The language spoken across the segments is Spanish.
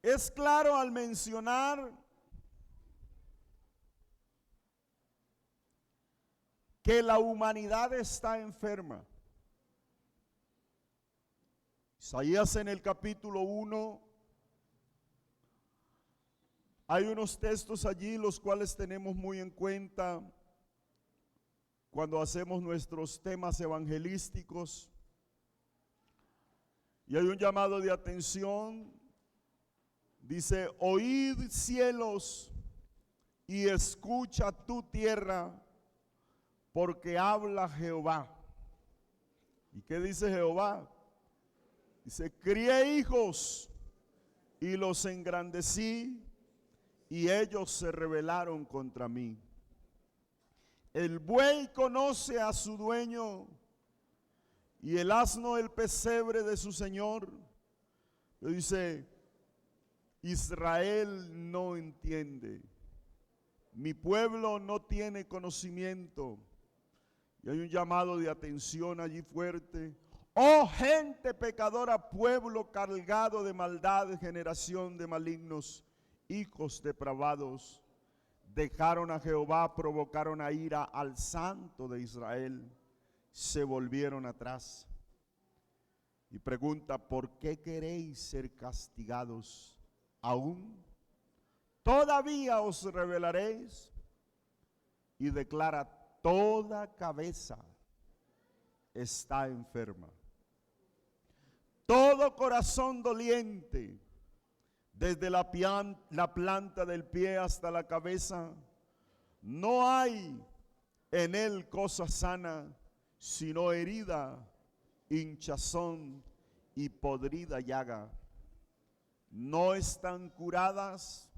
Es claro al mencionar que la humanidad está enferma. Isaías en el capítulo 1, hay unos textos allí los cuales tenemos muy en cuenta cuando hacemos nuestros temas evangelísticos. Y hay un llamado de atención. Dice: oíd cielos y escucha tu tierra, porque habla Jehová. ¿Y qué dice Jehová? Dice: crié hijos y los engrandecí, y ellos se rebelaron contra mí. El buey conoce a su dueño, y el asno el pesebre de su señor. Dice: Israel no entiende, mi pueblo no tiene conocimiento. Y hay un llamado de atención allí fuerte. Oh gente pecadora, pueblo cargado de maldad, generación de malignos, hijos depravados, dejaron a Jehová, provocaron a ira al Santo de Israel, se volvieron atrás. Y pregunta: ¿por qué queréis ser castigados aún? ¿Todavía os rebelaréis? Y declara: toda cabeza está enferma, todo corazón doliente, desde la planta del pie hasta la cabeza, no hay en él cosa sana, sino herida, hinchazón y podrida llaga. No están curadas,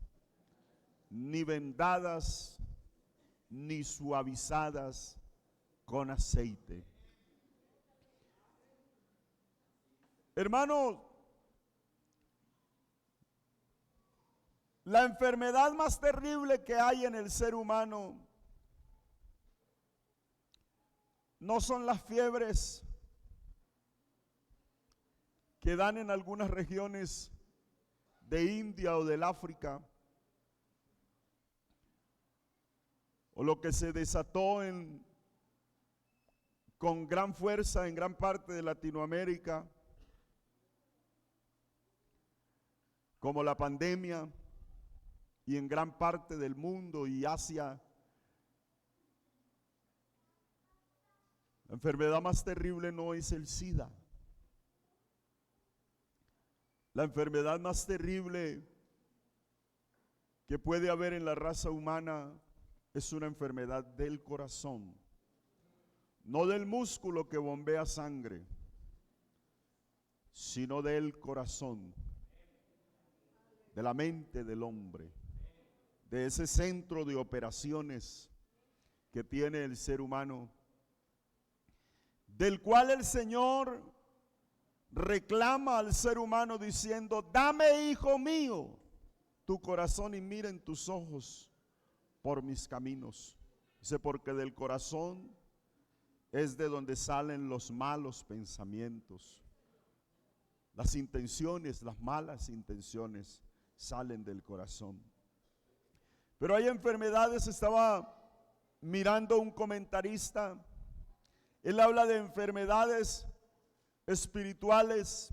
ni vendadas, ni suavizadas con aceite. Hermano, la enfermedad más terrible que hay en el ser humano no son las fiebres que dan en algunas regiones de India o del África, o lo que se desató con gran fuerza en gran parte de Latinoamérica, como la pandemia, y en gran parte del mundo y Asia. La enfermedad más terrible no es el SIDA. La enfermedad más terrible que puede haber en la raza humana es una enfermedad del corazón, no del músculo que bombea sangre, sino del corazón, de la mente del hombre, de ese centro de operaciones que tiene el ser humano, del cual el Señor reclama al ser humano diciendo: dame, hijo mío, tu corazón y miren tus ojos por mis caminos. Dice: porque del corazón es de donde salen los malos pensamientos. Las intenciones, las malas intenciones salen del corazón. Pero hay enfermedades. Estaba mirando un comentarista, él habla de enfermedades espirituales.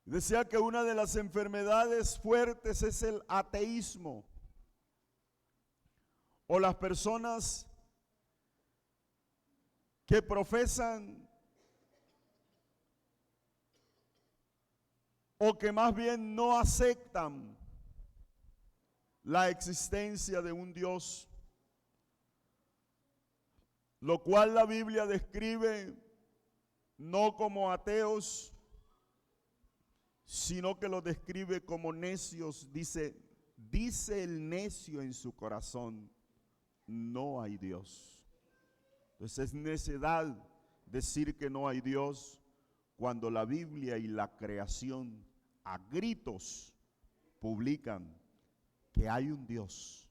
Decía que una de las enfermedades fuertes es el ateísmo, o las personas que profesan, o que más bien no aceptan la existencia de un Dios, lo cual la Biblia describe no como ateos, sino que lo describe como necios. Dice el necio en su corazón: no hay Dios. Entonces es necedad decir que no hay Dios, cuando la Biblia y la creación a gritos publican que hay un Dios.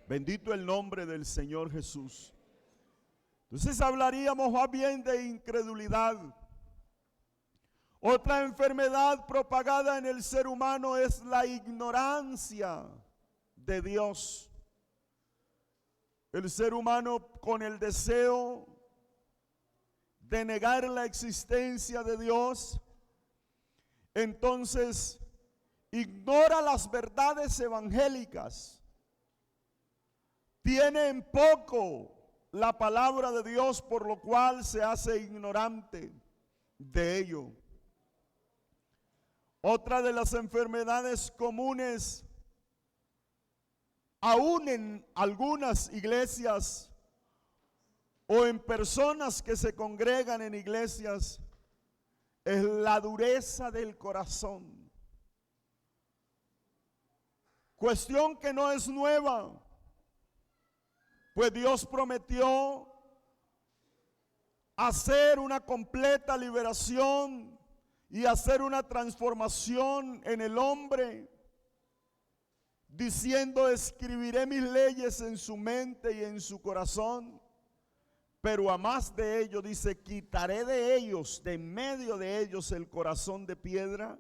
Bendito el nombre del Señor Jesús. Entonces hablaríamos más bien de incredulidad, Otra enfermedad propagada en el ser humano es la ignorancia de Dios. El ser humano, con el deseo de negar la existencia de Dios, entonces ignora las verdades evangélicas. Tiene en poco la palabra de Dios, por lo cual se hace ignorante de ello. Otra de las enfermedades comunes, aún en algunas iglesias o en personas que se congregan en iglesias, es la dureza del corazón. Cuestión que no es nueva, pues Dios prometió hacer una completa liberación y hacer una transformación en el hombre, diciendo: escribiré mis leyes en su mente y en su corazón. Pero a más de ello, dice: quitaré de ellos, de en medio de ellos, el corazón de piedra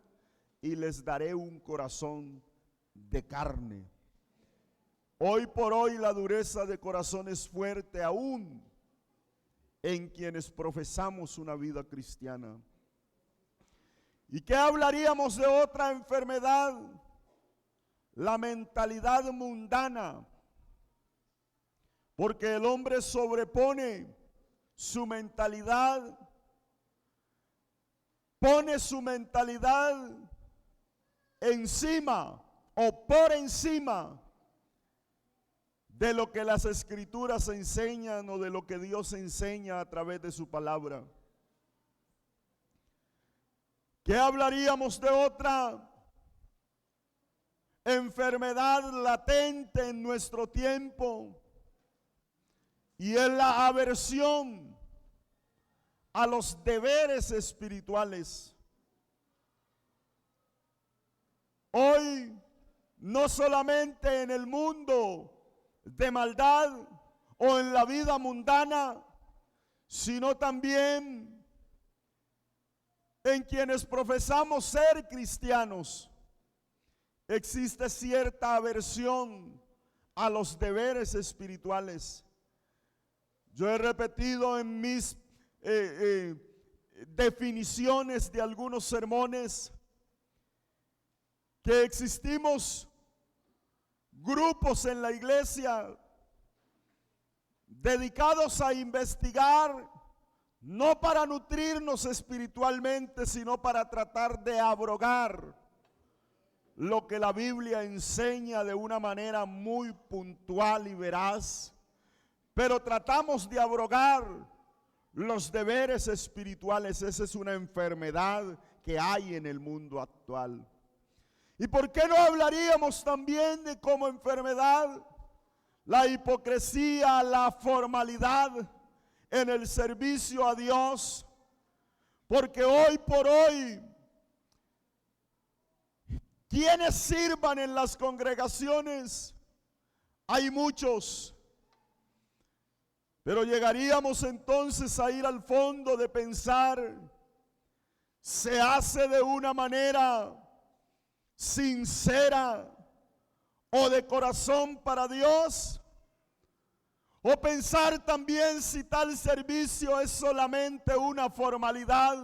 y les daré un corazón de carne. Hoy por hoy la dureza de corazón es fuerte aún en quienes profesamos una vida cristiana. ¿Y qué hablaríamos de otra enfermedad? La mentalidad mundana. Porque el hombre sobrepone su mentalidad, pone su mentalidad encima o por encima de lo que las escrituras enseñan o de lo que Dios enseña a través de su palabra. ¿Qué hablaríamos de otra enfermedad latente en nuestro tiempo? Y es la aversión a los deberes espirituales. Hoy, no solamente en el mundo de maldad o en la vida mundana, sino también en quienes profesamos ser cristianos, existe cierta aversión a los deberes espirituales. Yo he repetido en mis definiciones de algunos sermones que existimos grupos en la iglesia dedicados a investigar, no para nutrirnos espiritualmente, sino para tratar de abrogar lo que la Biblia enseña de una manera muy puntual y veraz. Pero tratamos de abrogar los deberes espirituales. Esa es una enfermedad que hay en el mundo actual. ¿Y por qué no hablaríamos también de como enfermedad la hipocresía, la formalidad en el servicio a Dios? Porque hoy por hoy, quienes sirvan en las congregaciones, hay muchos. Pero llegaríamos entonces a ir al fondo de pensar: ¿se hace de una manera sincera o de corazón para Dios? O pensar también si tal servicio es solamente una formalidad,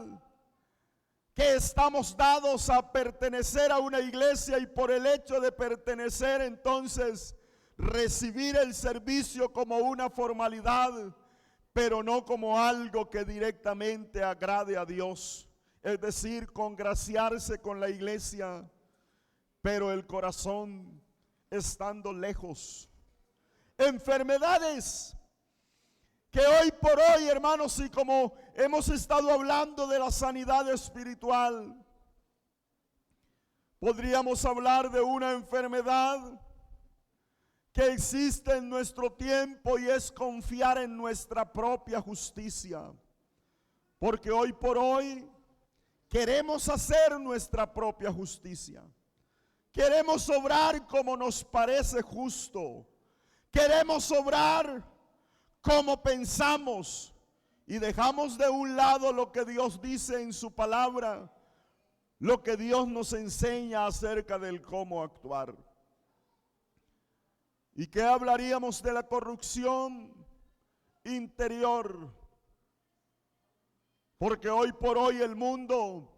que estamos dados a pertenecer a una iglesia y por el hecho de pertenecer entonces recibir el servicio como una formalidad, pero no como algo que directamente agrade a Dios. Es decir, congraciarse con la iglesia, pero el corazón estando lejos. Enfermedades que hoy por hoy, hermanos, y como hemos estado hablando de la sanidad espiritual, podríamos hablar de una enfermedad que existe en nuestro tiempo y es confiar en nuestra propia justicia. Porque hoy por hoy queremos hacer nuestra propia justicia. Queremos obrar como nos parece justo. Queremos obrar como pensamos y dejamos de un lado lo que Dios dice en su palabra, lo que Dios nos enseña acerca del cómo actuar. ¿Y qué hablaríamos de la corrupción interior? Porque hoy por hoy el mundo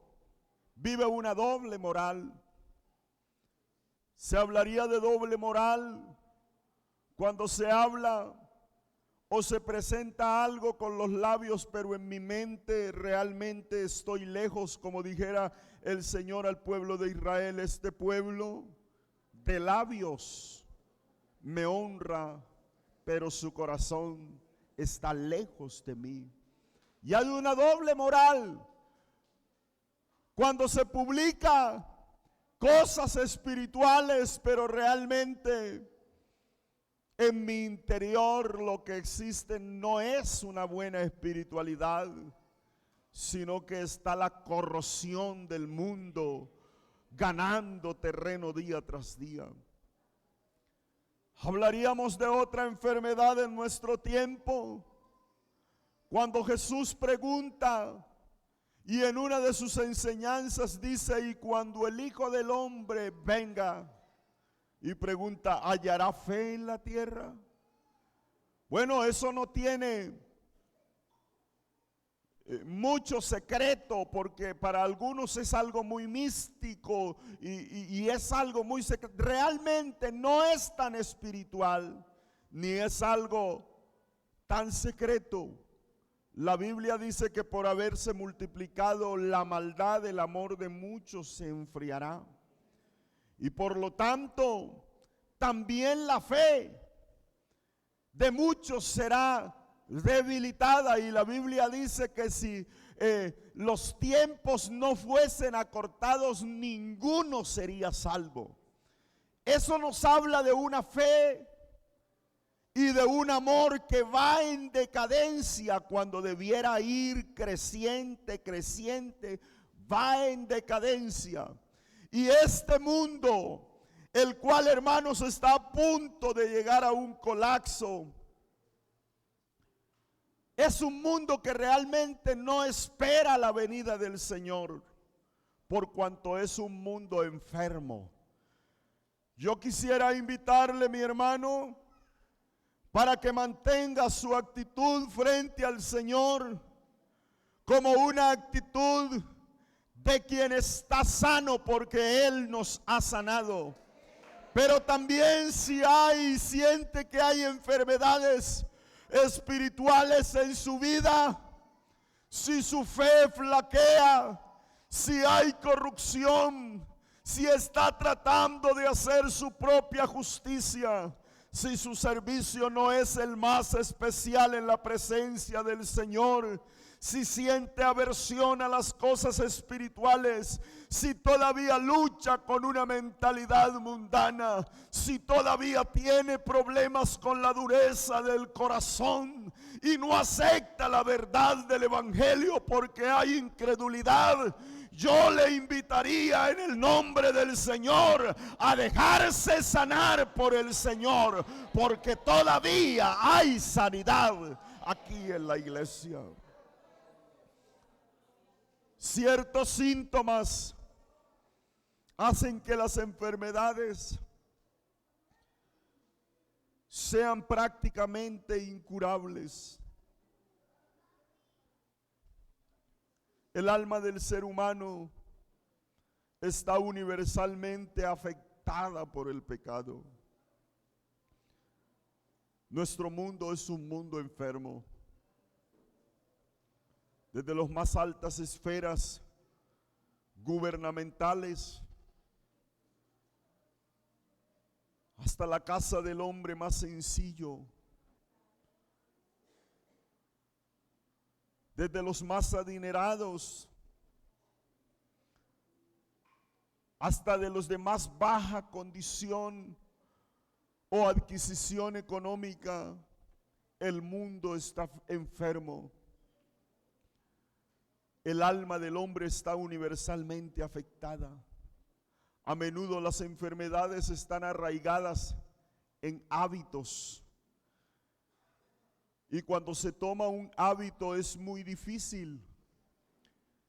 vive una doble moral. Se hablaría de doble moral cuando se habla o se presenta algo con los labios, pero en mi mente realmente estoy lejos, como dijera el Señor al pueblo de Israel: este pueblo de labios me honra, pero su corazón está lejos de mí. Y hay una doble moral cuando se publica cosas espirituales, pero realmente en mi interior lo que existe no es una buena espiritualidad, sino que está la corrosión del mundo ganando terreno día tras día. Hablaríamos de otra enfermedad en nuestro tiempo, cuando Jesús pregunta, y en una de sus enseñanzas dice: y cuando el Hijo del Hombre venga, y pregunta, ¿hallará fe en la tierra? Bueno, eso no tiene mucho secreto, porque para algunos es algo muy místico y es algo muy secreto. Realmente no es tan espiritual, ni es algo tan secreto. La Biblia dice que por haberse multiplicado la maldad, el amor de muchos se enfriará. Y por lo tanto, también la fe de muchos será debilitada. Y la Biblia dice que si los tiempos no fuesen acortados, ninguno sería salvo. Eso nos habla de una fe y de un amor que va en decadencia cuando debiera ir creciente, va en decadencia. Y este mundo, el cual, hermanos, está a punto de llegar a un colapso, es un mundo que realmente no espera la venida del Señor, por cuanto es un mundo enfermo. Yo quisiera invitarle, mi hermano, para que mantenga su actitud frente al Señor como una actitud de quien está sano, porque Él nos ha sanado. Pero también si siente que hay enfermedades espirituales en su vida, si su fe flaquea, si hay corrupción, si está tratando de hacer su propia justicia, si su servicio no es el más especial en la presencia del Señor, si siente aversión a las cosas espirituales, si todavía lucha con una mentalidad mundana, si todavía tiene problemas con la dureza del corazón y no acepta la verdad del evangelio porque hay incredulidad, yo le invitaría en el nombre del Señor a dejarse sanar por el Señor, porque todavía hay sanidad aquí en la iglesia. Ciertos síntomas hacen que las enfermedades sean prácticamente incurables. El alma del ser humano está universalmente afectada por el pecado. Nuestro mundo es un mundo enfermo. Desde las más altas esferas gubernamentales hasta la casa del hombre más sencillo, desde los más adinerados hasta de los de más baja condición o adquisición económica, el mundo está enfermo. El alma del hombre está universalmente afectada. A menudo las enfermedades están arraigadas en hábitos. Y cuando se toma un hábito es muy difícil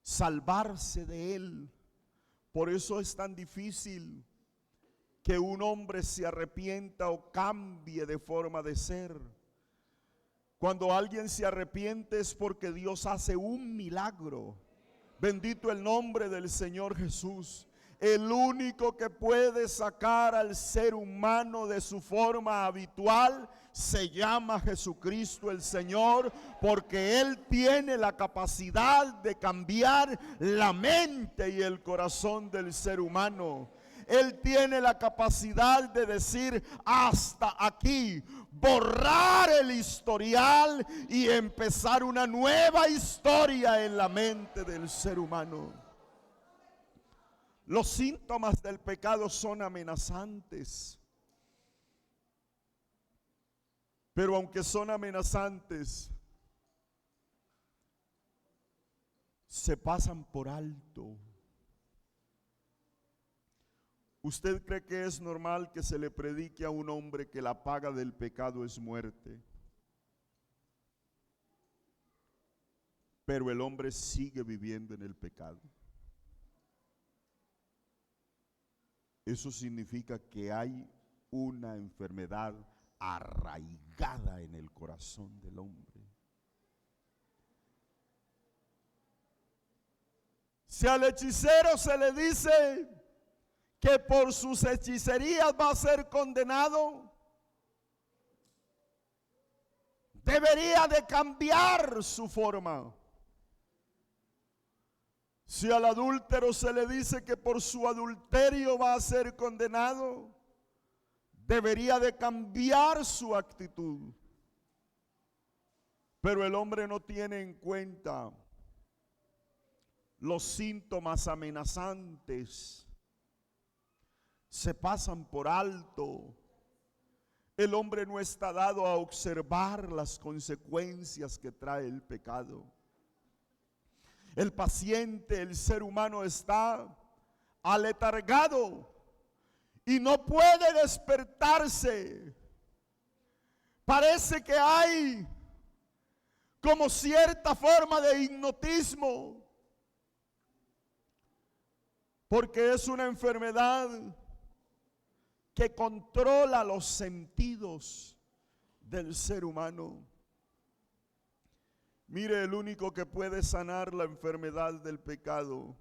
salvarse de él, Por eso es tan difícil que un hombre se arrepienta o cambie de forma de ser. Cuando alguien se arrepiente es porque Dios hace un milagro. Bendito el nombre del Señor Jesús. El único que puede sacar al ser humano de su forma habitual se llama Jesucristo el Señor, porque Él tiene la capacidad de cambiar la mente y el corazón del ser humano. Él tiene la capacidad de decir hasta aquí, borrar el historial y empezar una nueva historia en la mente del ser humano. Los síntomas del pecado son amenazantes. Pero aunque son amenazantes, se pasan por alto. ¿Usted cree que es normal que se le predique a un hombre que la paga del pecado es muerte? Pero el hombre sigue viviendo en el pecado. Eso significa que hay una enfermedad arraigada en el corazón del hombre. Si al hechicero se le dice que por sus hechicerías va a ser condenado, debería de cambiar su forma. Si al adúltero se le dice que por su adulterio va a ser condenado, debería de cambiar su actitud. Pero el hombre no tiene en cuenta los síntomas amenazantes. Se pasan por alto. El hombre no está dado a observar las consecuencias que trae el pecado. El paciente, el ser humano está aletargado y no puede despertarse. Parece que hay como cierta forma de hipnotismo, porque es una enfermedad que controla los sentidos del ser humano. Mire, el único que puede sanar la enfermedad del pecado,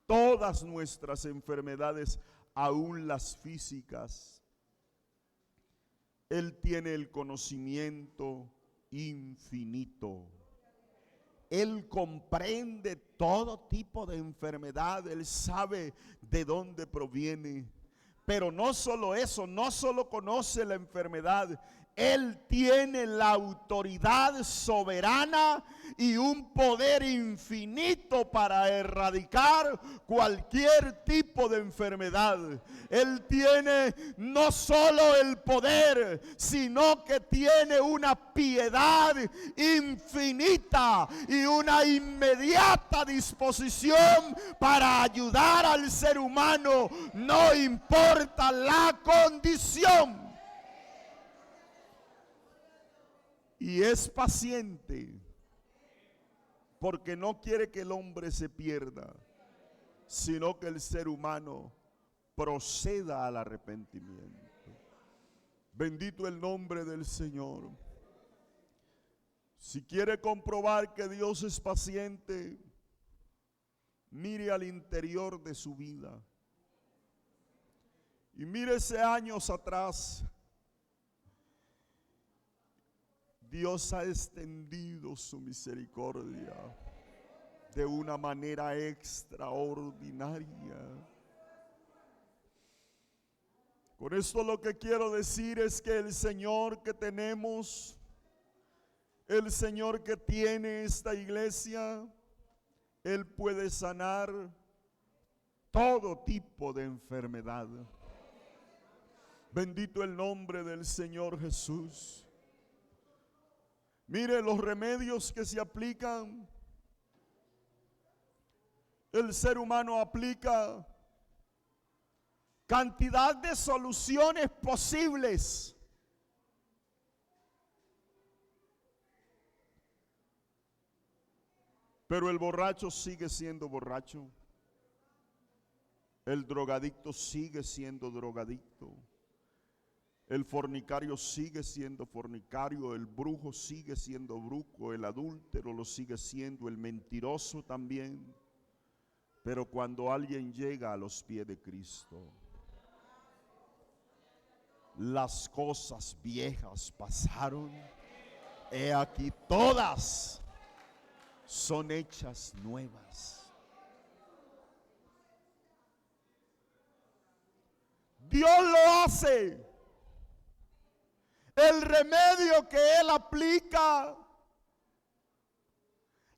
todas nuestras enfermedades, aún las físicas, Él tiene el conocimiento infinito. Él comprende todo tipo de enfermedad, Él sabe de dónde proviene. Pero no solo eso, no solo conoce la enfermedad, Él tiene la autoridad soberana y un poder infinito para erradicar cualquier tipo de enfermedad. Él tiene no solo el poder, sino que tiene una piedad infinita y una inmediata disposición para ayudar al ser humano, no importa la condición. Y es paciente porque no quiere que el hombre se pierda, sino que el ser humano proceda al arrepentimiento. Bendito el nombre del Señor. Si quiere comprobar que Dios es paciente, mire al interior de su vida y mírese años atrás. Dios ha extendido su misericordia de una manera extraordinaria. Con esto lo que quiero decir es que el Señor que tenemos, el Señor que tiene esta iglesia, Él puede sanar todo tipo de enfermedad. Bendito el nombre del Señor Jesús. Mire los remedios que se aplican. El ser humano aplica cantidad de soluciones posibles. Pero el borracho sigue siendo borracho. El drogadicto sigue siendo drogadicto. El fornicario sigue siendo fornicario, el brujo sigue siendo brujo, el adúltero lo sigue siendo, el mentiroso también. Pero cuando alguien llega a los pies de Cristo, las cosas viejas pasaron, he aquí todas son hechas nuevas. Dios lo hace. El remedio que Él aplica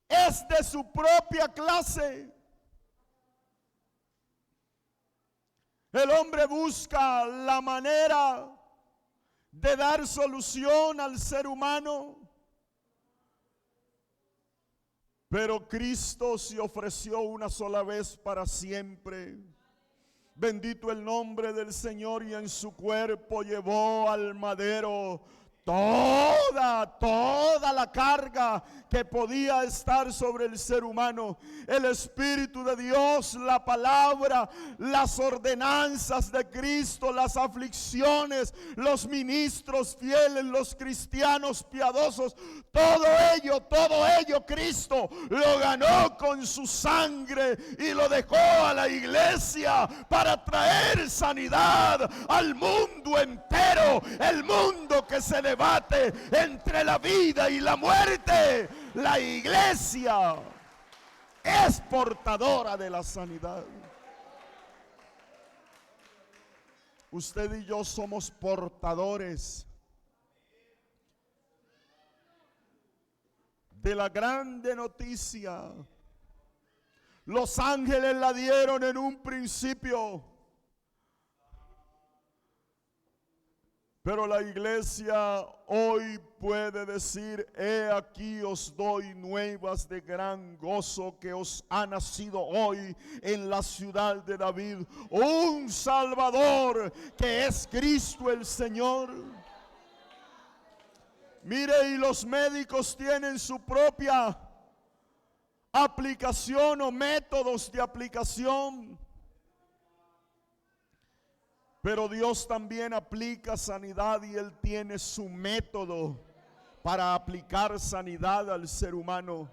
es de su propia clase. El hombre busca la manera de dar solución al ser humano, pero Cristo se ofreció una sola vez para siempre. Bendito el nombre del Señor, y en su cuerpo llevó al madero toda la carga que podía estar sobre el ser humano. El Espíritu de Dios, la palabra, las ordenanzas de Cristo, las aflicciones, los ministros fieles, los cristianos piadosos, todo ello Cristo lo ganó con su sangre y lo dejó a la iglesia para traer sanidad al mundo entero, el mundo que se debate entre la vida y la muerte. La iglesia es portadora de la sanidad. Usted y yo somos portadores de la grande noticia. Los ángeles la dieron en un principio, pero la iglesia hoy puede decir: he aquí os doy nuevas de gran gozo, que os ha nacido hoy en la ciudad de David un Salvador, que es Cristo el Señor. Mire, y los médicos tienen su propia aplicación o métodos de aplicación. Pero Dios también aplica sanidad, y Él tiene su método para aplicar sanidad al ser humano.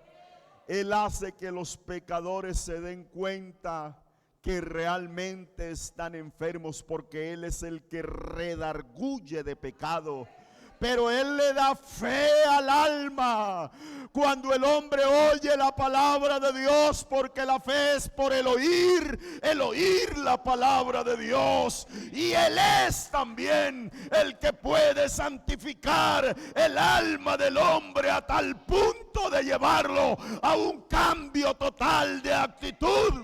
Él hace que los pecadores se den cuenta que realmente están enfermos, porque Él es el que redarguye de pecado. Pero Él le da fe al alma cuando el hombre oye la palabra de Dios, porque la fe es por el oír la palabra de Dios. Y Él es también el que puede santificar el alma del hombre a tal punto de llevarlo a un cambio total de actitud.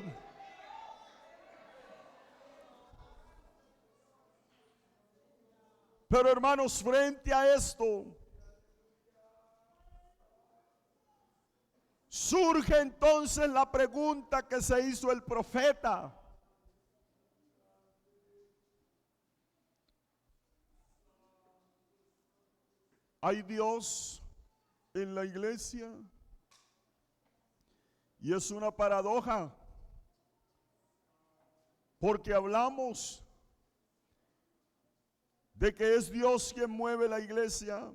Pero hermanos, frente a esto, surge entonces la pregunta que se hizo el profeta: ¿hay Dios en la iglesia? Y es una paradoja, porque hablamos de que es Dios quien mueve la iglesia.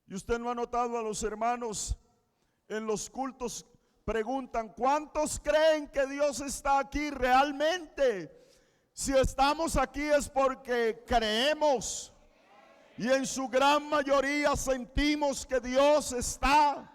Y usted no ha notado a los hermanos en los cultos preguntan: ¿cuántos creen que Dios está aquí realmente? Si estamos aquí es porque creemos, y en su gran mayoría sentimos que Dios está.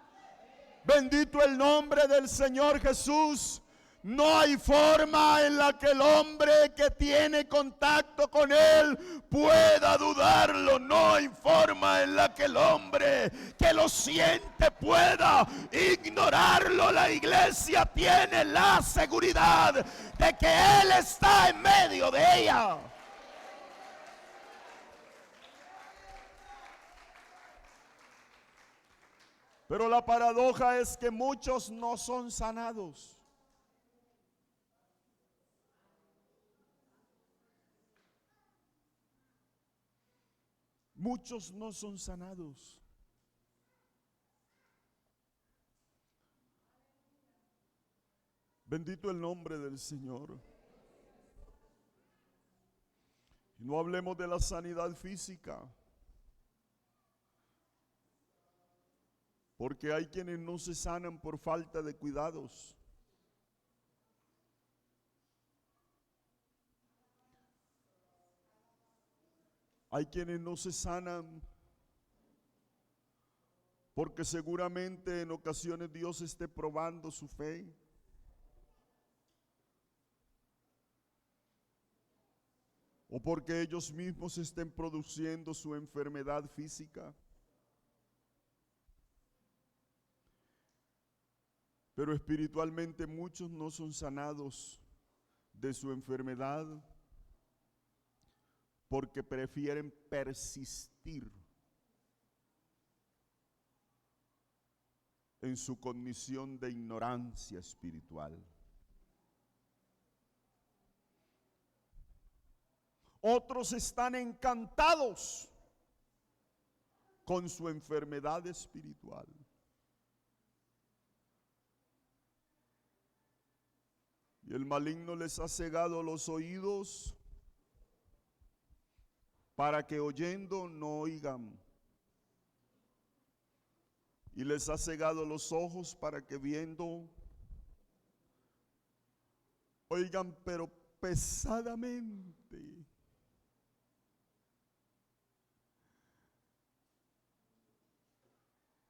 Bendito el nombre del Señor Jesús. No hay forma en la que el hombre que tiene contacto con Él pueda dudarlo. No hay forma en la que el hombre que lo siente pueda ignorarlo. La iglesia tiene la seguridad de que Él está en medio de ella. Pero la paradoja es que muchos no son sanados. Muchos no son sanados. Bendito el nombre del Señor. Y no hablemos de la sanidad física, porque hay quienes no se sanan por falta de cuidados. Hay quienes no se sanan porque seguramente en ocasiones Dios esté probando su fe. O porque ellos mismos estén produciendo su enfermedad física. Pero espiritualmente muchos no son sanados de su enfermedad porque prefieren persistir en su condición de ignorancia espiritual. Otros están encantados con su enfermedad espiritual. Y el maligno les ha cegado los oídos para que oyendo no oigan. Y les ha cegado los ojos para que viendo oigan, pero pesadamente.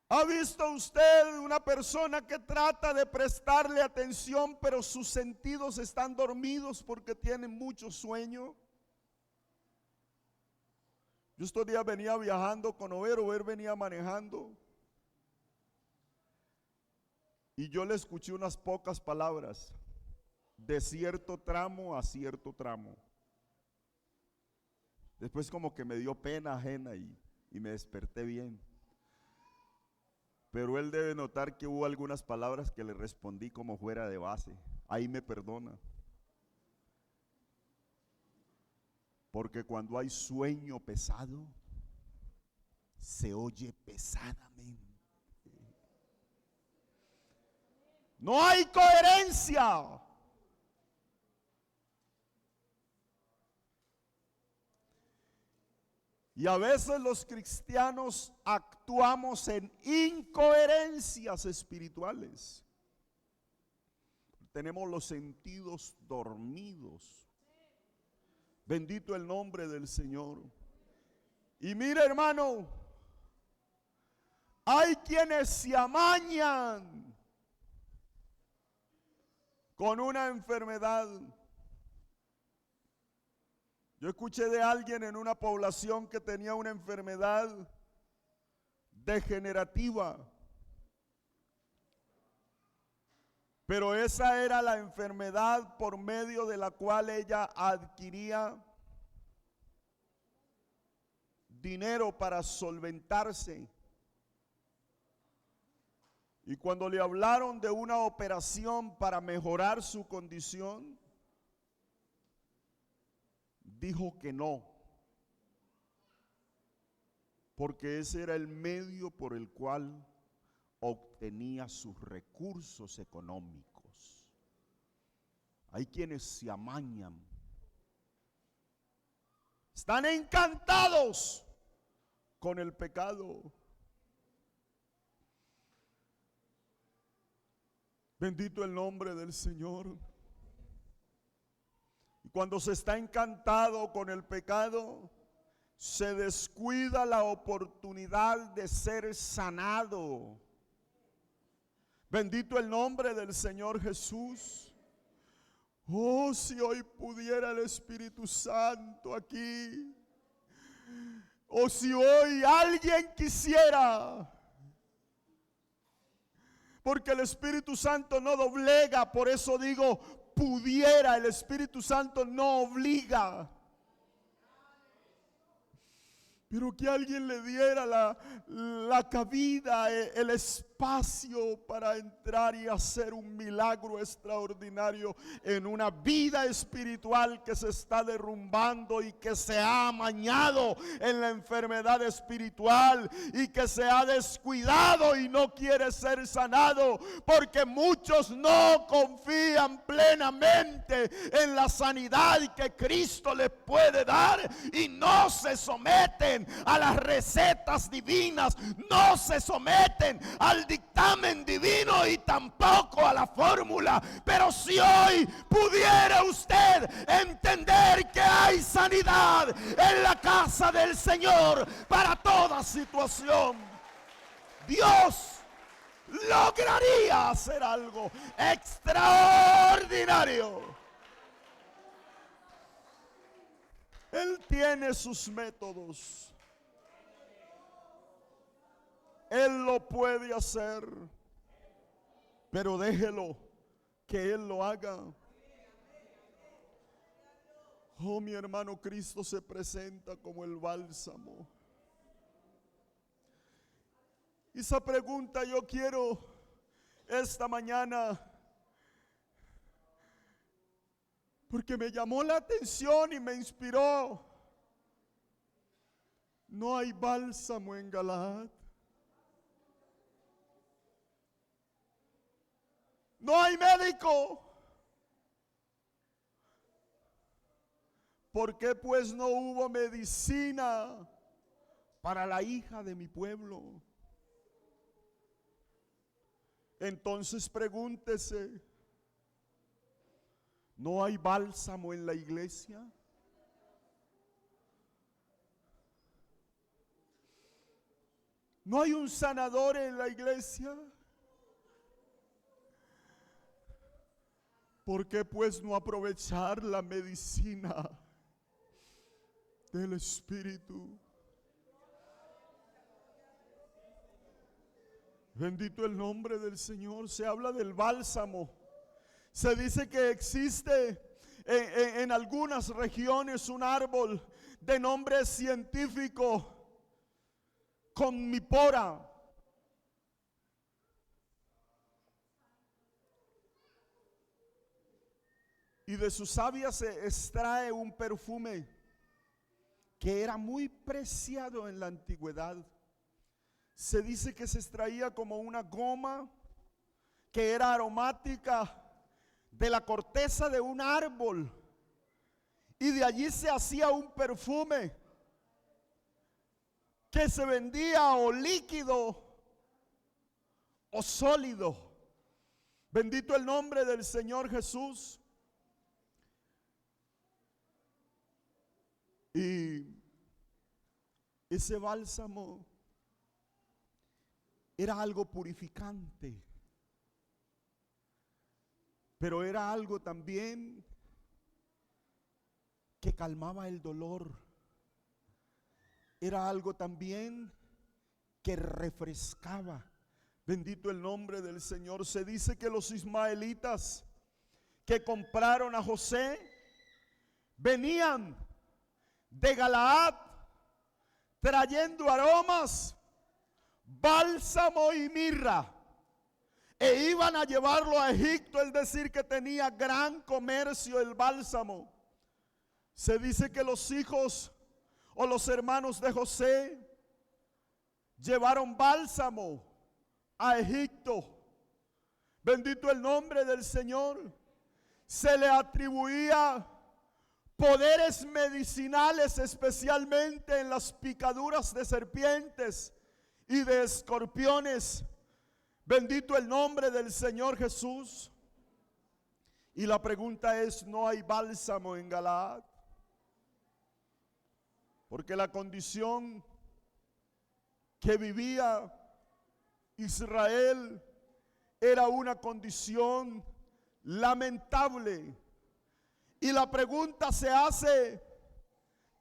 ¿Ha visto usted una persona que trata de prestarle atención, pero sus sentidos están dormidos porque tienen mucho sueño? Yo estos días venía viajando con Over venía manejando, y yo le escuché unas pocas palabras, de cierto tramo a cierto tramo. Después como que me dio pena ajena y me desperté bien. Pero él debe notar que hubo algunas palabras que le respondí como fuera de base. Ahí me perdona. Porque cuando hay sueño pesado, se oye pesadamente. No hay coherencia. Y a veces los cristianos actuamos en incoherencias espirituales. Tenemos los sentidos dormidos. Bendito el nombre del Señor. Y mire, hermano, hay quienes se amañan con una enfermedad. Yo escuché de alguien en una población que tenía una enfermedad degenerativa, pero esa era la enfermedad por medio de la cual ella adquiría dinero para solventarse. Y cuando le hablaron de una operación para mejorar su condición, dijo que no, porque ese era el medio por el cual obtenía sus recursos económicos. Hay quienes se amañan, están encantados con el pecado. Bendito el nombre del Señor. Y cuando se está encantado con el pecado, se descuida la oportunidad de ser sanado. Bendito el nombre del Señor Jesús. Oh, si hoy pudiera el Espíritu Santo aquí. O si hoy alguien quisiera. Porque el Espíritu Santo no doblega, por eso digo, pudiera, el Espíritu Santo no obliga. pero que alguien le diera la cabida, el espacio para entrar y hacer un milagro extraordinario en una vida espiritual que se está derrumbando y que se ha amañado en la enfermedad espiritual y que se ha descuidado y no quiere ser sanado, porque muchos no confían plenamente en la sanidad que Cristo les puede dar y no se someten a las recetas divinas, no se someten al dictamen divino y tampoco a la fórmula. Pero si hoy pudiera usted entender que hay sanidad en la casa del Señor para toda situación, Dios lograría hacer algo extraordinario. Él tiene sus métodos. Él lo puede hacer, pero déjelo que Él lo haga. Oh, mi hermano, Cristo se presenta como el bálsamo. Esa pregunta yo quiero esta mañana, porque me llamó la atención y me inspiró. No hay bálsamo en Galaad. No hay médico. ¿Por qué pues no hubo medicina para la hija de mi pueblo? Entonces pregúntese, ¿no hay bálsamo en la iglesia? ¿No hay un sanador en la iglesia? ¿Por qué pues no aprovechar la medicina del Espíritu? Bendito el nombre del Señor. Se habla del bálsamo. Se dice que existe en algunas regiones un árbol de nombre científico, Conmipora. Y de su savia se extrae un perfume que era muy preciado en la antigüedad. Se dice que se extraía como una goma que era aromática de la corteza de un árbol, y de allí se hacía un perfume que se vendía o líquido o sólido. Bendito el nombre del Señor Jesús. Y ese bálsamo era algo purificante, pero era algo también que calmaba el dolor. Era algo también que refrescaba. Bendito el nombre del Señor. Se dice que los ismaelitas que compraron a José venían de Galaad trayendo aromas, bálsamo y mirra, e iban a llevarlo a Egipto. Es decir, que tenía gran comercio el bálsamo. Se dice que los hijos o los hermanos de José llevaron bálsamo a Egipto. Bendito el nombre del Señor. Se le atribuía poderes medicinales, especialmente en las picaduras de serpientes y de escorpiones. Bendito el nombre del Señor Jesús. Y la pregunta es, ¿no hay bálsamo en Galaad? Porque la condición que vivía Israel era una condición lamentable. Y la pregunta se hace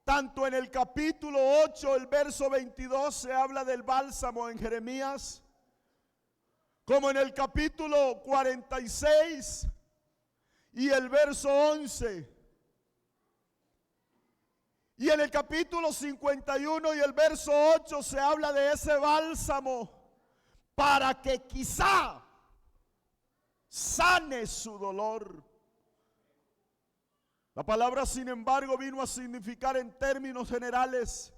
tanto en el capítulo 8, el verso 22, se habla del bálsamo en Jeremías, como en el capítulo 46 y el verso 11. Y en el capítulo 51 y el verso 8 se habla de ese bálsamo para que quizá sane su dolor. La palabra, sin embargo, vino a significar en términos generales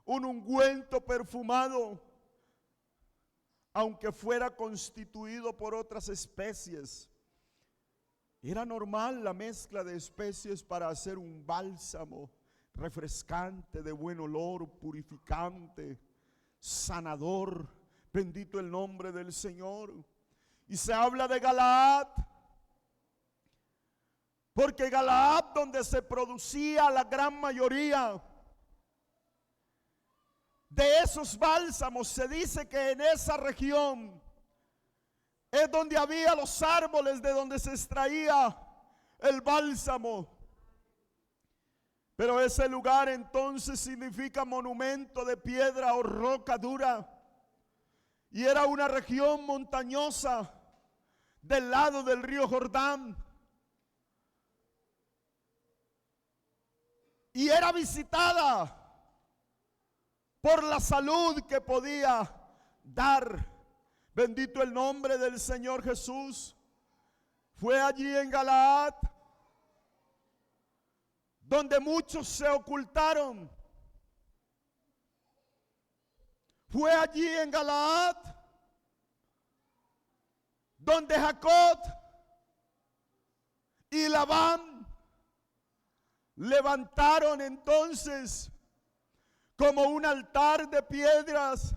un ungüento perfumado, aunque fuera constituido por otras especies. Era normal la mezcla de especies para hacer un bálsamo refrescante, de buen olor, purificante, sanador. Bendito el nombre del Señor. Y se habla de Galaad, porque Galaad, donde se producía la gran mayoría de esos bálsamos, se dice que en esa región es donde había los árboles de donde se extraía el bálsamo. Pero ese lugar entonces significa monumento de piedra o roca dura. Y era una región montañosa del lado del río Jordán. Y era visitada por la salud que podía dar. Bendito el nombre del Señor Jesús. Fue allí en Galaad donde muchos se ocultaron. Fue allí en Galaad donde Jacob y Labán levantaron entonces como un altar de piedras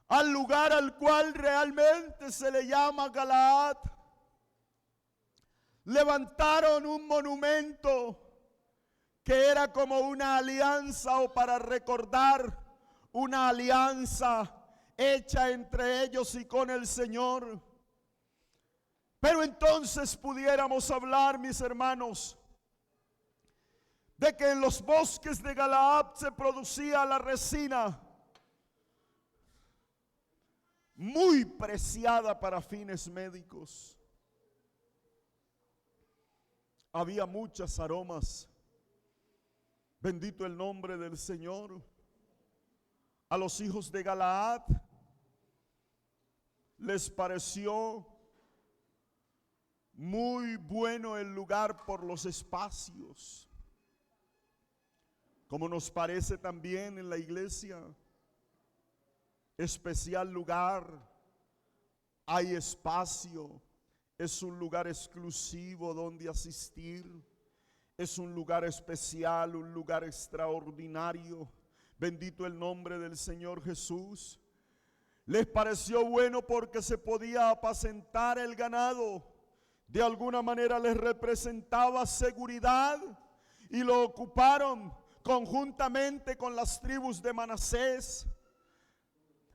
al lugar al cual realmente se le llama Galaad. Levantaron un monumento que era como una alianza, o para recordar una alianza hecha entre ellos y con el Señor. Pero entonces pudiéramos hablar, mis hermanos, de que en los bosques de Galaad se producía la resina, muy preciada para fines médicos. Había muchas aromas. Bendito el nombre del Señor. A los hijos de Galaad les pareció muy bueno el lugar por los espacios, como nos parece también en la iglesia. Especial lugar, hay espacio, es un lugar exclusivo donde asistir, es un lugar especial, un lugar extraordinario. Bendito el nombre del Señor Jesús. Les pareció bueno porque se podía apacentar el ganado. De alguna manera les representaba seguridad y lo ocuparon conjuntamente con las tribus de Manasés.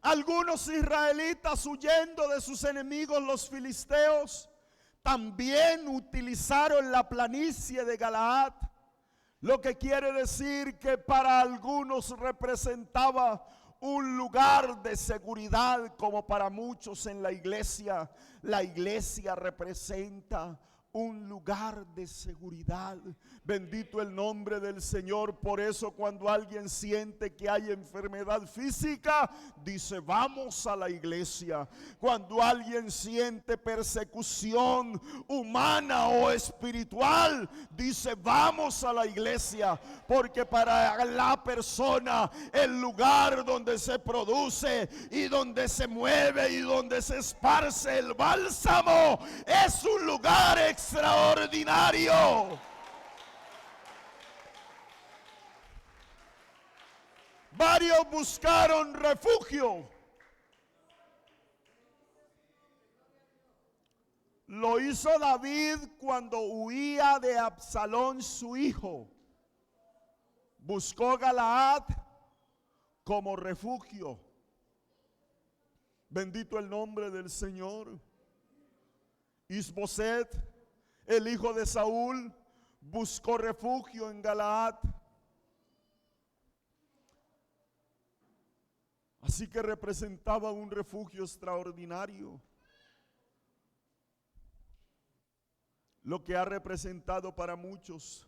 Algunos israelitas, huyendo de sus enemigos los filisteos, también utilizaron la planicie de Galaad, lo que quiere decir que para algunos representaba un lugar de seguridad, como para muchos en la iglesia. La iglesia representa un lugar de seguridad. Bendito el nombre del Señor. Por eso cuando alguien siente que hay enfermedad física, dice vamos a la iglesia. Cuando alguien siente persecución humana o espiritual, dice vamos a la iglesia. Porque para la persona el lugar donde se produce y donde se mueve y donde se esparce el bálsamo es un lugar extraordinario. Varios buscaron refugio. Lo hizo David cuando huía de Absalón, su hijo. Buscó Galaad como refugio. Bendito el nombre del Señor. Isboset, el hijo de Saúl, buscó refugio en Galaad. Así que representaba un refugio extraordinario. Lo que ha representado para muchos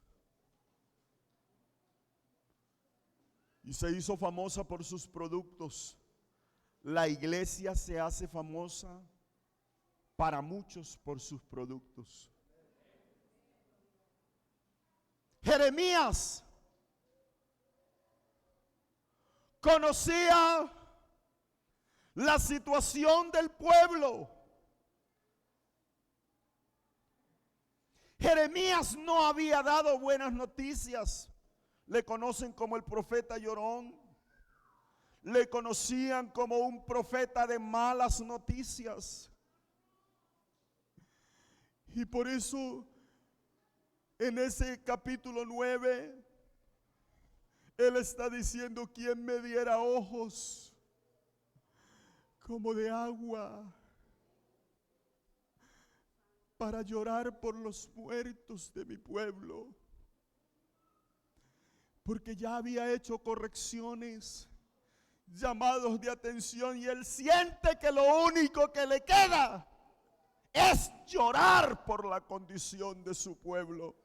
y se hizo famosa por sus productos. La iglesia se hace famosa para muchos por sus productos. Jeremías conocía la situación del pueblo. Jeremías no había dado buenas noticias. Le conocen como el profeta llorón. Le conocían como un profeta de malas noticias. Y por eso en ese capítulo 9 él está diciendo: ¿quién me diera ojos como de agua para llorar por los muertos de mi pueblo? Porque ya había hecho correcciones, llamados de atención, y él siente que lo único que le queda es llorar por la condición de su pueblo.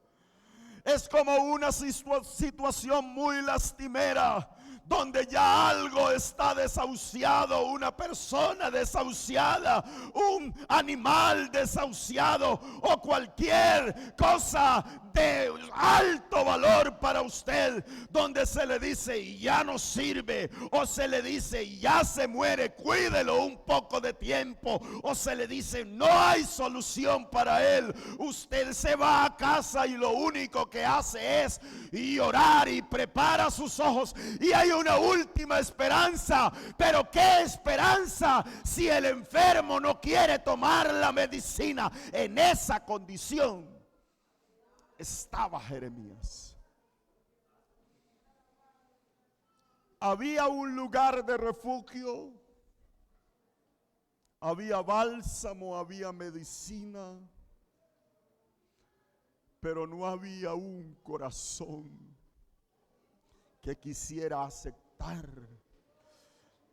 Es como una situación muy lastimera, donde ya algo está desahuciado, una persona desahuciada, un animal desahuciado o cualquier cosa de alto valor para usted, donde se le dice ya no sirve, o se le dice ya se muere, cuídelo un poco de tiempo, o se le dice no hay solución para él. Usted se va a casa y lo único que hace es llorar y prepara sus ojos, y hay una última esperanza. Pero ¿qué esperanza si el enfermo no quiere tomar la medicina? En esa condición estaba Jeremías. Había un lugar de refugio, había bálsamo, había medicina, pero no había un corazón que quisiera aceptar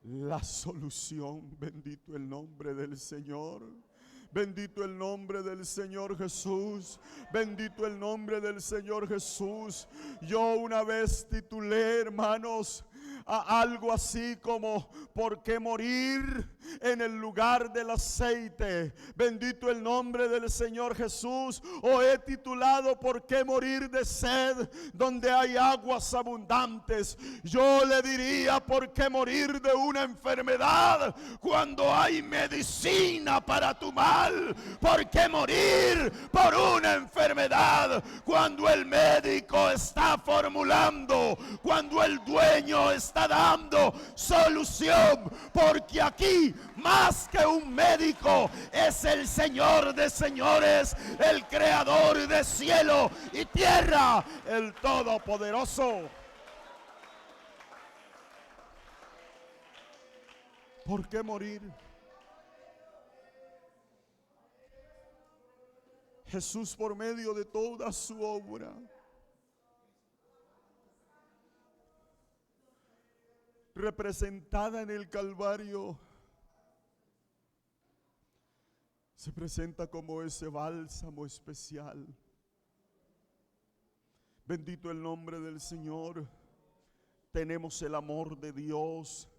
la solución. Bendito el nombre del Señor. Bendito el nombre del Señor Jesús. Bendito el nombre del Señor Jesús. Yo una vez titulé, hermanos, a algo así como ¿por qué morir en el lugar del aceite? Bendito el nombre del Señor Jesús. O he titulado ¿por qué morir de sed donde hay aguas abundantes? Yo le diría ¿por qué morir de una enfermedad cuando hay medicina para tu mal? ¿Por qué morir por una enfermedad cuando el médico está formulando, cuando el dueño está dando solución? Porque aquí más que un médico es el Señor de señores, el creador de cielo y tierra, el todopoderoso. ¿Por qué morir? Jesús, por medio de toda su obra, representada en el Calvario, se presenta como ese bálsamo especial. Bendito el nombre del Señor. Tenemos el amor de Dios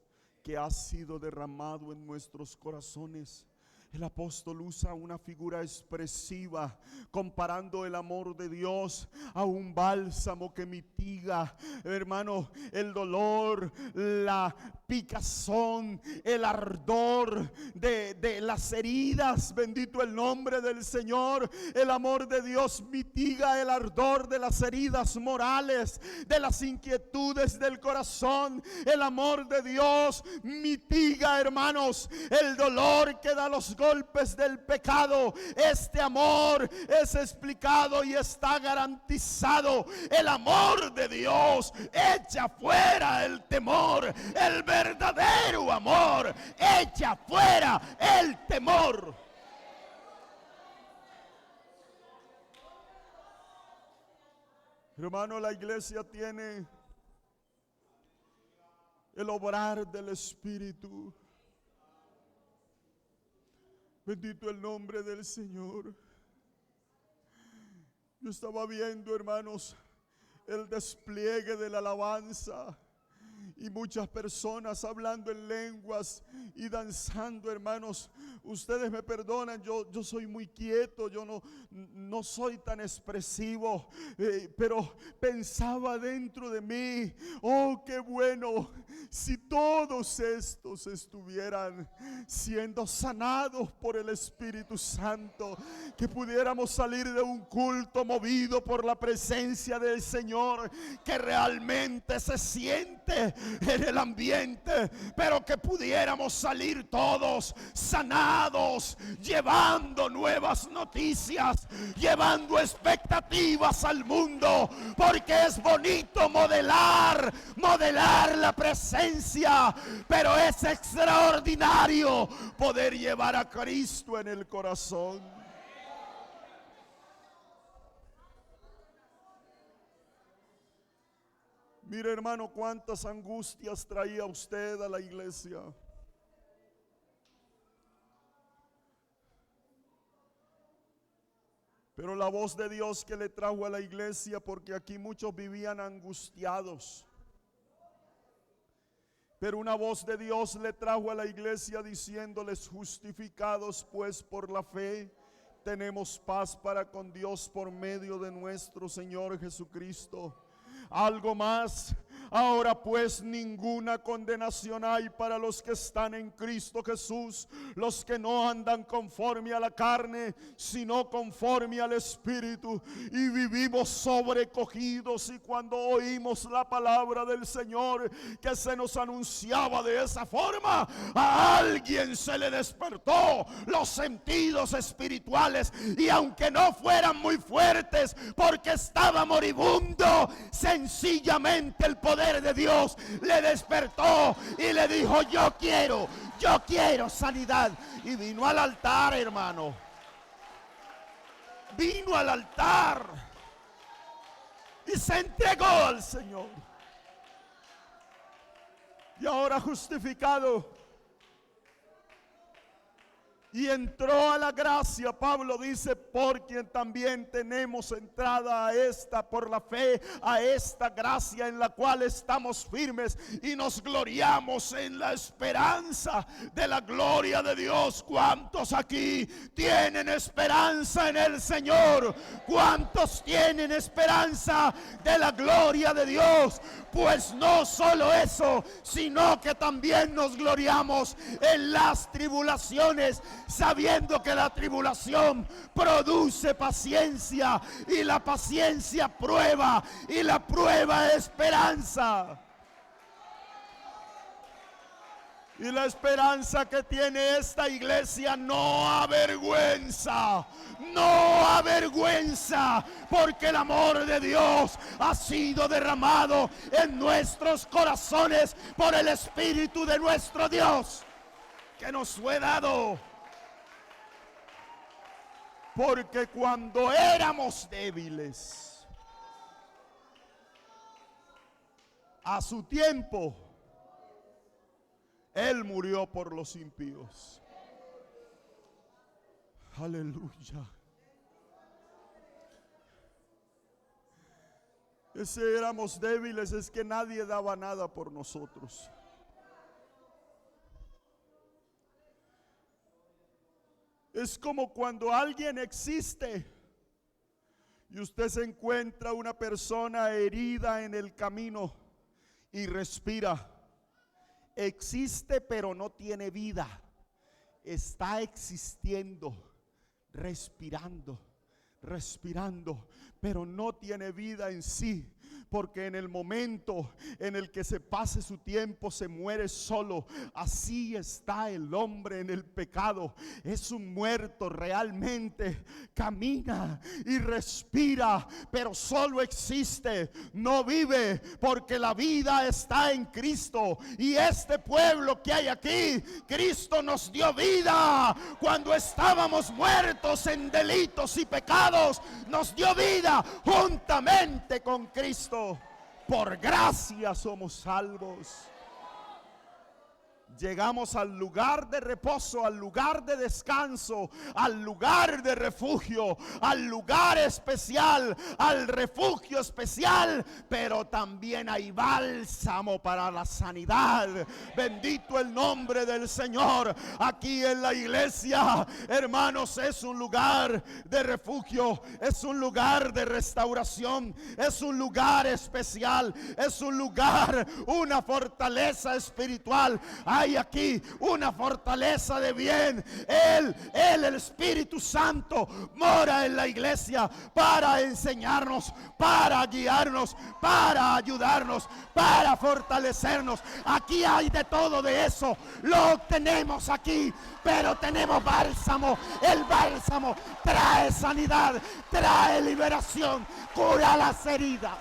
que ha sido derramado en nuestros corazones. El apóstol usa una figura expresiva comparando el amor de Dios a un bálsamo que mitiga, hermano, el dolor, la picazón, el ardor de las heridas. Bendito el nombre del Señor. El amor de Dios mitiga el ardor de las heridas morales, de las inquietudes del corazón. El amor de Dios mitiga, hermanos, el dolor que da los golpes del pecado. Este amor es explicado y está garantizado. El amor de Dios echa fuera el temor. El verdadero amor echa fuera el temor. Hermano, la iglesia tiene el obrar del Espíritu. Bendito el nombre del Señor. Yo estaba viendo, hermanos, el despliegue de la alabanza, y muchas personas hablando en lenguas y danzando, hermanos. Ustedes me perdonan, yo soy muy quieto, yo no soy tan expresivo, pero pensaba dentro de mí, oh, qué bueno si todos estos estuvieran siendo sanados por el Espíritu Santo, que pudiéramos salir de un culto movido por la presencia del Señor, que realmente se siente en el ambiente, pero que pudiéramos salir todos sanados, llevando nuevas noticias, llevando expectativas al mundo, porque es bonito modelar la presencia, pero es extraordinario poder llevar a Cristo en el corazón. Mire, hermano, cuántas angustias traía usted a la iglesia. Pero la voz de Dios que le trajo a la iglesia, porque aquí muchos vivían angustiados, pero una voz de Dios le trajo a la iglesia diciéndoles: justificados pues por la fe, tenemos paz para con Dios por medio de nuestro Señor Jesucristo. Algo más, ahora pues ninguna condenación hay para los que están en Cristo Jesús, los que no andan conforme a la carne, sino conforme al Espíritu, y vivimos sobrecogidos. Y cuando oímos la palabra del Señor que se nos anunciaba de esa forma, a alguien se le despertó los sentidos espirituales, y aunque no fueran muy fuertes porque estaba moribundo, sencillamente el poder de Dios le despertó y le dijo: yo quiero sanidad. Y vino al altar, hermano. Vino al altar y se entregó al Señor. Y ahora justificado, y entró a la gracia, Pablo dice, por quien también tenemos entrada a esta, por la fe, a esta gracia en la cual estamos firmes y nos gloriamos en la esperanza de la gloria de Dios. ¿Cuántos aquí tienen esperanza en el Señor? ¿Cuántos tienen esperanza de la gloria de Dios? Pues no solo eso, sino que también nos gloriamos en las tribulaciones, sabiendo que la tribulación produce paciencia, y la paciencia prueba, y la prueba esperanza. Y la esperanza que tiene esta iglesia no avergüenza, porque el amor de Dios ha sido derramado en nuestros corazones por el Espíritu de nuestro Dios, que nos fue dado. Porque cuando éramos débiles, a su tiempo, Él murió por los impíos. Aleluya. Ese éramos débiles, es que nadie daba nada por nosotros. Es como cuando alguien existe y usted se encuentra una persona herida en el camino y respira. Existe pero no tiene vida. Está existiendo, respirando, pero no tiene vida en sí. Porque en el momento en el que se pase su tiempo se muere solo. Así está el hombre en el pecado. Es un muerto realmente. Camina y respira, pero solo existe, no vive, porque la vida está en Cristo. Y este pueblo que hay aquí, Cristo nos dio vida. Cuando estábamos muertos en delitos y pecados, nos dio vida juntamente con Cristo. Por gracia somos salvos. llegamos al lugar de reposo, al lugar de descanso, al lugar de refugio, al lugar especial, al refugio especial, pero también hay bálsamo para la sanidad. Bendito el nombre del Señor. Aquí en la iglesia, hermanos, es un lugar de refugio, es un lugar de restauración, es un lugar especial, es un lugar, una fortaleza espiritual. Hay aquí una fortaleza de bien. Él, el Espíritu Santo, mora en la iglesia para enseñarnos, para guiarnos, para ayudarnos, para fortalecernos. Aquí hay de todo de eso. Lo obtenemos aquí, pero tenemos bálsamo. El bálsamo trae sanidad, trae liberación, cura las heridas.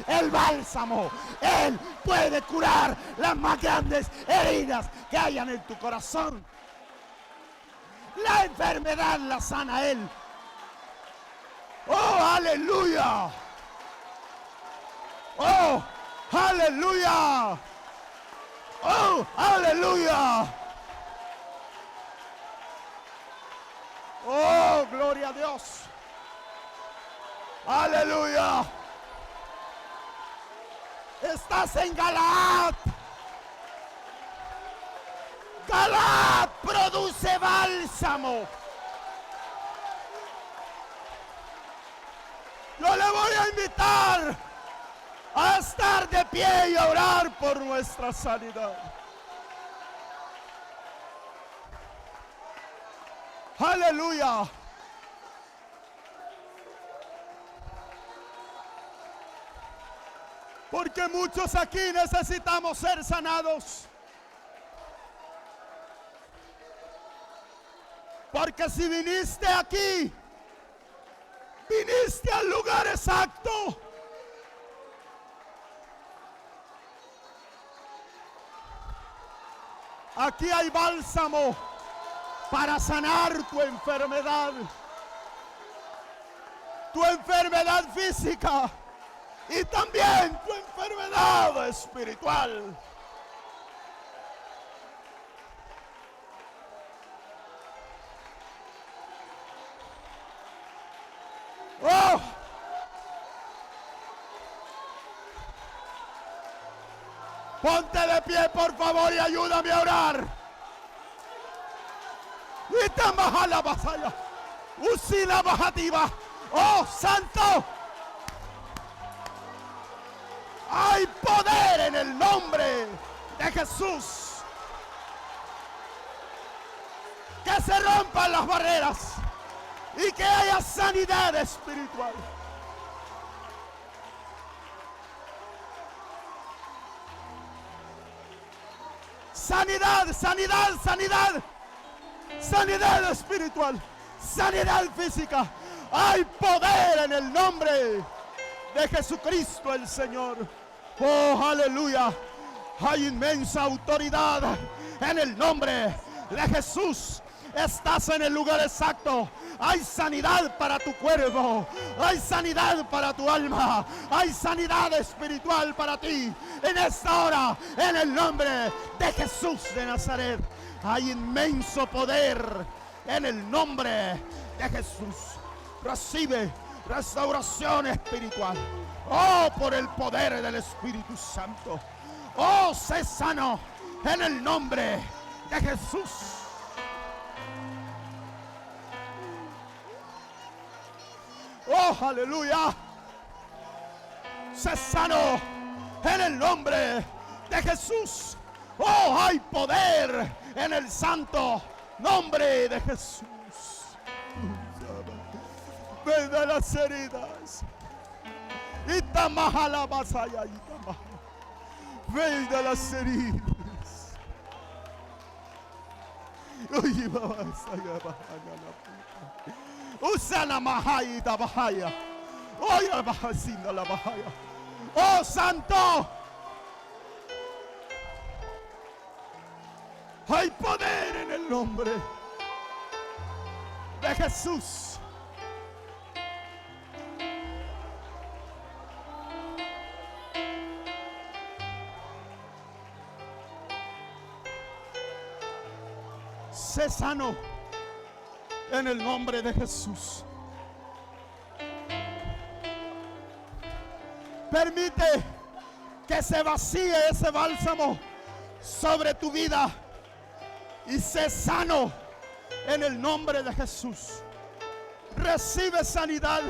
El bálsamo, Él puede curar las más grandes heridas que hayan en tu corazón. La enfermedad la sana Él. Oh, aleluya. Oh, aleluya. Oh, aleluya. Oh, gloria a Dios. Aleluya. Estás en Galaad. Galaad produce bálsamo. Yo le voy a invitar a estar de pie y a orar por nuestra sanidad. Aleluya. Porque muchos aquí necesitamos ser sanados. Porque si viniste aquí, viniste al lugar exacto. Aquí hay bálsamo para sanar tu enfermedad física y también tu enfermedad espiritual. Oh, ponte de pie, por favor, y ayúdame a orar. Y te baja la vasalla. Usila bajativa. Oh, santo. Hay poder en el nombre de Jesús. Que se rompan las barreras y que haya sanidad espiritual. Sanidad, sanidad, sanidad. Sanidad espiritual, sanidad física. Hay poder en el nombre de Jesucristo el Señor. Oh, aleluya. Hay inmensa autoridad en el nombre de Jesús. Estás en el lugar exacto. Hay sanidad para tu cuerpo. Hay sanidad para tu alma. Hay sanidad espiritual para ti. En esta hora, en el nombre de Jesús de Nazaret, hay inmenso poder en el nombre de Jesús. Recibe restauración espiritual. Oh, por el poder del Espíritu Santo. Oh, sé sano en el nombre de Jesús. Oh, aleluya. Sé sano en el nombre de Jesús. Oh, hay poder en el santo nombre de Jesús. Venga las heridas. Y tamaja la vasalla. Venga las heridas. Oye, vasalla, vasalla la puta. Usa la mahaya da bahaya. Oye, bajacina la bahaya. Oh, santo. Hay poder en el nombre de Jesús. sé sano en el nombre de Jesús. Permite que se vacíe ese bálsamo sobre tu vida y sé sano en el nombre de Jesús. Recibe sanidad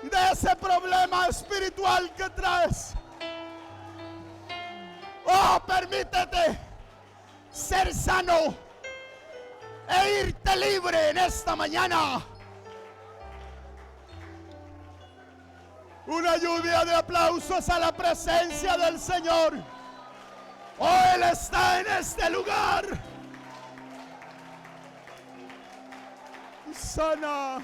de ese problema espiritual que traes. Oh, permítete ser sano e irte libre en esta mañana. Una lluvia de aplausos a la presencia del Señor. Oh, Él está en este lugar. Y sana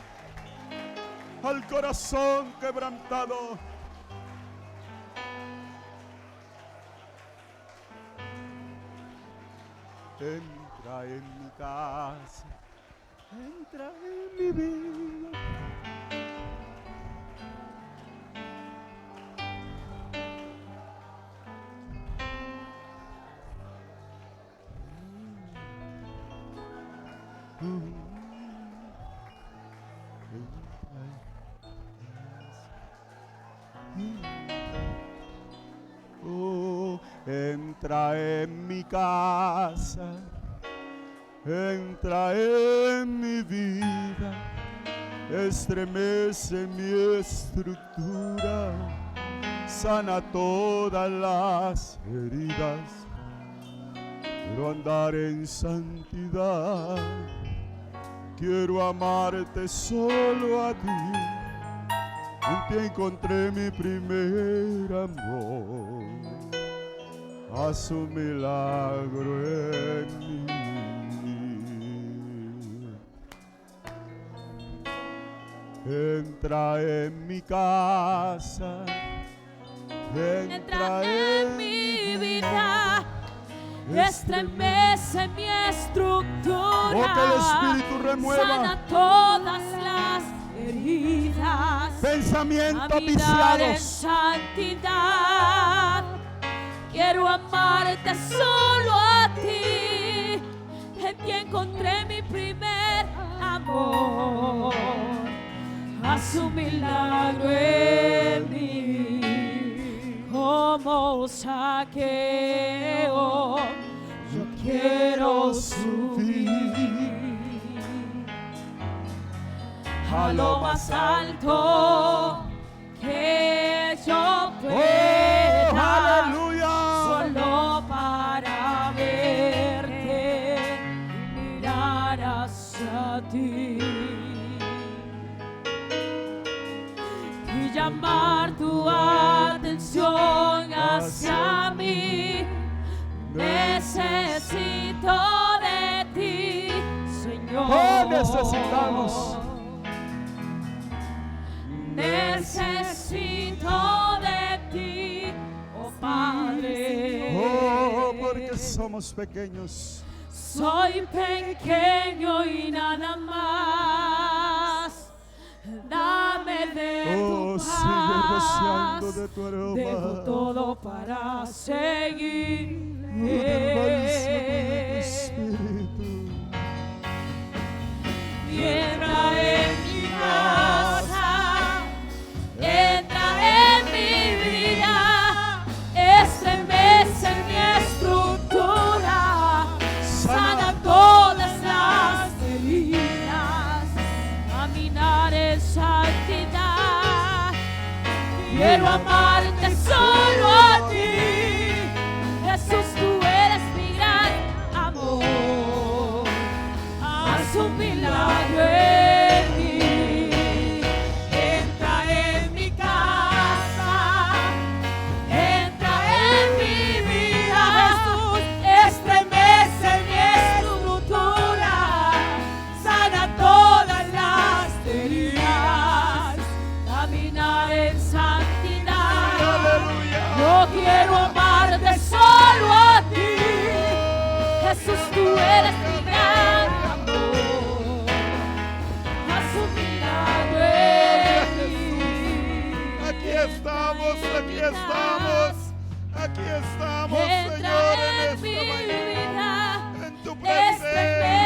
al corazón quebrantado. Entra en mi casa, entra en mi vida. Oh, entra en mi casa, entra en mi vida, estremece mi estructura, sana todas las heridas, quiero andar en santidad, quiero amarte solo a ti. En ti encontré mi primer amor. Haz un milagro en mí. Entra en mi casa. Entra en mi vida. Estremece mi estructura. Oh, que el Espíritu remueva. Sana todas las heridas. Pensamientos en viciados. santidad. Quiero amarte solo a ti. En ti encontré mi primer amor. Haz un milagro en mí. Como Zaqueo, yo quiero subir a lo más alto que yo pueda. Oh, aleluya. Solo para verte, mirar hacia ti y llamar tu atención hacia mí. Necesito de ti, Señor. Oh, necesitamos. Necesito de ti, oh Padre. Oh, porque somos pequeños. Soy pequeño y nada más. Dame de tu sigue rociando paz. de tu aroma. Dejo todo para seguir. Y entra en mi casa, entra en mi vida, estremece mi estructura, sana todas las heridas, caminar en santidad. Quiero amarte solo a ti, Jesús, tú eres mi gran amor. Haz un milagro en mí. Entra en mi casa, entra en mi vida, Jesús, estremece mi estructura, sana todas las heridas, caminar en santidad. Yo quiero amarte solo a ti, Jesús, tú eres mi gran amor. Haz un milagro en mí. Aquí estamos, aquí estamos. Aquí estamos, Entra Señor, en en esta mi mañana. vida, En tu presencia.